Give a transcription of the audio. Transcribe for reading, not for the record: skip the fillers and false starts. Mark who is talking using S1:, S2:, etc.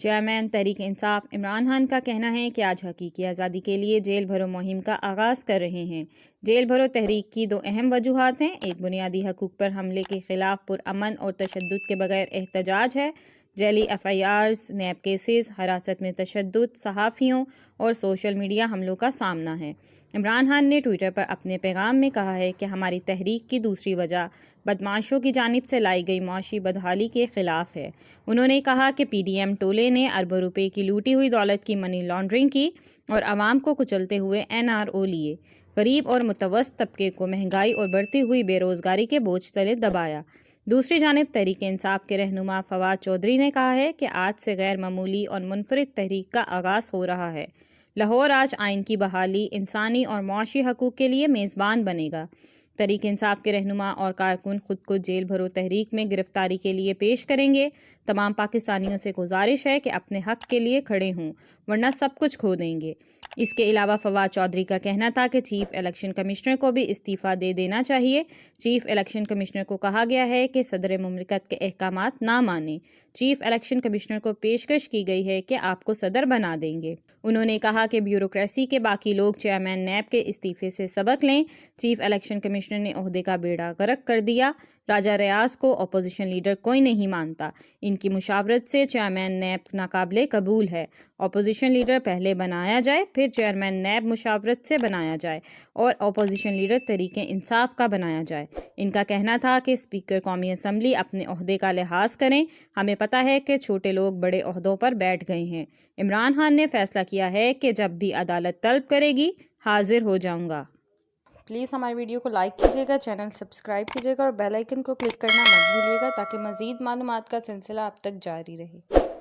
S1: Chairman Tehreek Insaf Imran Khan کا کہنا ہے کہ آج حقیقی آزادی کے لیے جیل بھرو مہم کا آغاز کر رہے ہیں۔ جیل بھرو تحریک کی دو اہم وجوہات ہیں۔ ایک بنیادی حقوق پر حملے کے خلاف پرامن اور تشدد کے بغیر احتجاج ہے۔ جعلی FIRs، نیب کیسز، حراست میں تشدد، صحافیوں اور سوشل میڈیا حملوں کا سامنا ہے۔ عمران خان نے ٹوئٹر پر اپنے پیغام میں کہا ہے کہ ہماری تحریک کی دوسری وجہ بدمعاشوں کی جانب سے لائی گئی معاشی بدحالی کے خلاف ہے۔ انہوں نے کہا کہ PDM ٹولے نے اربوں روپے کی لوٹی ہوئی دولت کی منی لانڈرنگ کی اور عوام کو کچلتے ہوئے NRO لیے۔ غریب اور متوسط طبقے کو مہنگائی اور بڑھتی ہوئی بے روزگاری کے بوجھ تلے دبایا۔ دوسری جانب تحریک انصاف کے رہنما فواد چودھری نے کہا ہے کہ آج سے غیر معمولی اور منفرد تحریک کا آغاز ہو رہا ہے۔ لاہور آج آئین کی بحالی، انسانی اور معاشی حقوق کے لیے میزبان بنے گا۔ تحریک انصاف کے رہنما اور کارکن خود کو جیل بھرو تحریک میں گرفتاری کے لیے پیش کریں گے۔ تمام پاکستانیوں سے گزارش ہے کہ اپنے حق کے لیے کھڑے ہوں ورنہ سب کچھ کھو دیں گے۔ اس کے علاوہ فواد چودھری کا کہنا تھا کہ چیف الیکشن کمشنر کو بھی استعفیٰ دے دینا چاہیے۔ چیف الیکشن کمشنر کو کہا گیا ہے کہ صدر مملکت کے احکامات نہ مانیں۔ چیف الیکشن کمشنر کو پیشکش کی گئی ہے کہ آپ کو صدر بنا دیں گے۔ انہوں نے کہا کہ بیوروکریسی کے باقی لوگ چیئرمین نیب کے استعفے سے سبق لیں۔ چیف الیکشن کمشنر نے عہدے کا بیڑا غرق کر دیا۔ راجہ ریاض کو اپوزیشن لیڈر کوئی نہیں مانتا۔ ان کی مشاورت سے چیئرمین نیب ناقابل قبول ہے۔ اپوزیشن لیڈر پہلے بنایا جائے، پھر چیئرمین نیب مشاورت سے بنایا جائے اور اپوزیشن لیڈر تحریک انصاف کا بنایا جائے۔ ان کا کہنا تھا کہ اسپیکر قومی اسمبلی اپنے عہدے کا لحاظ کریں۔ ہمیں پتہ ہے کہ چھوٹے لوگ بڑے عہدوں پر بیٹھ گئے ہیں۔ عمران خان نے فیصلہ کیا ہے کہ جب بھی عدالت طلب کرے گی حاضر ہو جاؤں گا۔
S2: پلیز ہماری ویڈیو کو لائک کیجیے گا، چینل سبسکرائب کیجیے گا اور بیل آئیکن کو کلک کرنا مت بھولیے گا تاکہ مزید معلومات کا سلسلہ آپ تک جاری رہے۔